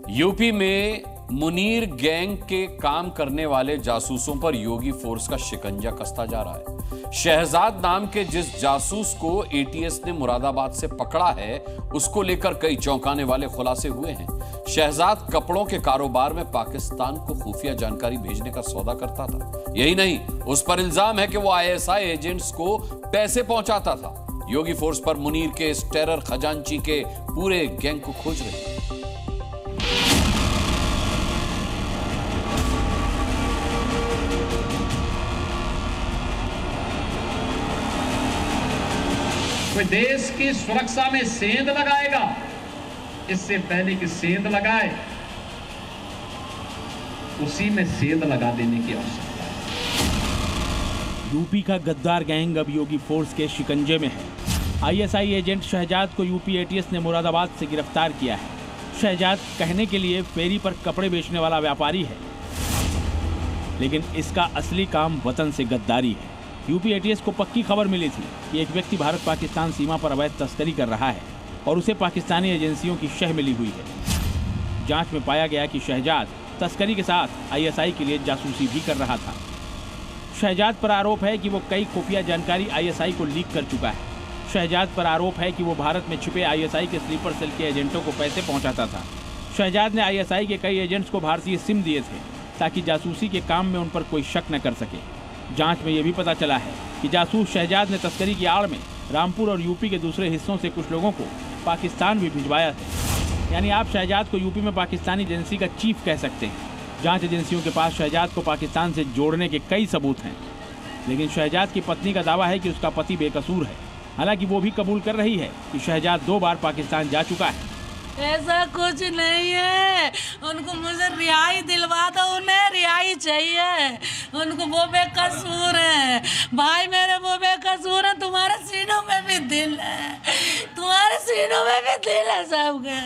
UP में Munir gang के काम करने वाले जासूसों पर योगी फोर्स का शिकंजा कसता जा रहा है। शहजाद नाम के जिस जासूस को एटीएस ने मुरादाबाद से पकड़ा है, उसको लेकर कई चौंकाने वाले खुलासे हुए हैं। शहजाद कपड़ों के कारोबार में पाकिस्तान को खुफिया जानकारी भेजने का सौदा करता था। यही नहीं, उस पर इल्जाम है कि वो आईएसआई एजेंट्स को पैसे पहुंचाता था। योगी फोर्स पर मुनीर के इस टेरर खजांची के पूरे गैंग को खोज रहे हैं। कोई देश की सुरक्षा में सेंध लगाएगा, इससे पहले कि सेंध लगाए उसी में सेंध लगा देने की आवश्यकता है। यूपी का गद्दार गैंग अब योगी फोर्स के शिकंजे में है। आईएसआई एजेंट शहजाद को यूपी एटीएस ने मुरादाबाद से गिरफ्तार किया है। शहजाद कहने के लिए फेरी पर कपड़े बेचने वाला व्यापारी है, लेकिन इसका असली काम वतन से गद्दारी है। यूपी एटीएस को पक्की खबर मिली थी कि एक व्यक्ति भारत पाकिस्तान सीमा पर अवैध तस्करी कर रहा है और उसे पाकिस्तानी एजेंसियों की शह मिली हुई है। जांच में पाया गया कि शहजाद तस्करी के साथ आईएसआई के लिए जासूसी भी कर रहा था। शहजाद पर आरोप है कि वो कई खुफिया जानकारी आईएसआई को लीक कर चुका है। शहजाद पर आरोप है कि वो भारत में छिपे आईएसआई के स्लीपर सेल के एजेंटों को पैसे पहुंचाता था। शहजाद ने आईएसआई के कई एजेंट्स को भारतीय सिम दिए थे ताकि जासूसी के काम में उन पर कोई शक न कर सके। जांच में यह भी पता चला है कि जासूस शहजाद ने तस्करी की आड़ में रामपुर और यूपी के दूसरे हिस्सों से कुछ लोगों को पाकिस्तान भी भिजवाया था। यानी आप शहजाद को यूपी में पाकिस्तानी एजेंसी का चीफ कह सकते हैं। जांच एजेंसियों के पास शहजाद को पाकिस्तान से जोड़ने के कई सबूत हैं, लेकिन शहजाद की पत्नी का दावा है कि उसका पति बेकसूर है। हालांकि वो भी कबूल कर रही है कि शहजाद 2 बार पाकिस्तान जा चुका है। ऐसा कुछ नहीं है, उनको मुझे रिहाई दिलवा दो, उन्हें रिहाई चाहिए। उनको वो बेकसूर है भाई, मेरे वो बेकसूर है। तुम्हारे सीनों में भी दिल है, तुम्हारे सीनों में भी दिल है सबके।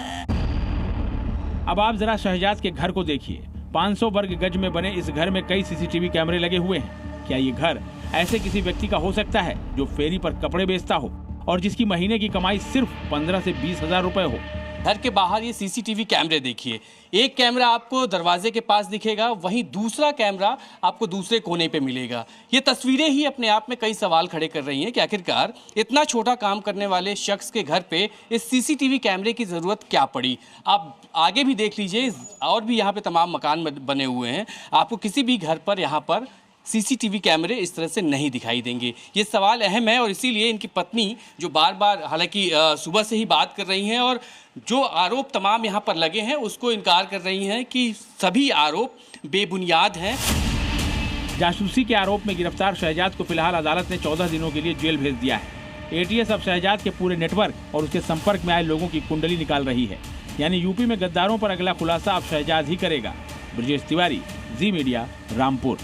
अब आप जरा शहजाद के घर को देखिए। 500 वर्ग गज में बने इस घर में कई सीसीटीवी कैमरे लगे हुए हैं। क्या ये घर ऐसे किसी व्यक्ति का हो सकता है जो फेरी पर कपड़े बेचता हो और जिसकी महीने की कमाई सिर्फ 15 से 20 हजार रुपए हो? घर के बाहर ये सीसीटीवी कैमरे देखिए। एक कैमरा आपको दरवाजे के पास दिखेगा, वहीं दूसरा कैमरा आपको दूसरे कोने पे मिलेगा। ये तस्वीरें ही अपने आप में कई सवाल खड़े कर रही हैं कि आखिरकार इतना छोटा काम करने वाले शख्स के घर पे इस सीसीटीवी कैमरे की ज़रूरत क्या पड़ी। आप आगे भी देख लीजिए, और भी यहाँ पे तमाम मकान बने हुए हैं। आपको किसी भी घर पर यहाँ पर सीसीटीवी कैमरे इस तरह से नहीं दिखाई देंगे। ये सवाल अहम है और इसीलिए इनकी पत्नी जो बार बार हालांकि सुबह से ही बात कर रही हैं और जो आरोप तमाम यहाँ पर लगे हैं उसको इनकार कर रही हैं कि सभी आरोप बेबुनियाद हैं। जासूसी के आरोप में गिरफ्तार शहजाद को फिलहाल अदालत ने 14 दिनों के लिए जेल भेज दिया है। एटीएस अब शहजाद के पूरे नेटवर्क और उसके संपर्क में आए लोगों की कुंडली निकाल रही है। यानी यूपी में गद्दारों पर अगला खुलासा अब शहजाद ही करेगा। ब्रजेश तिवारी, जी मीडिया, रामपुर।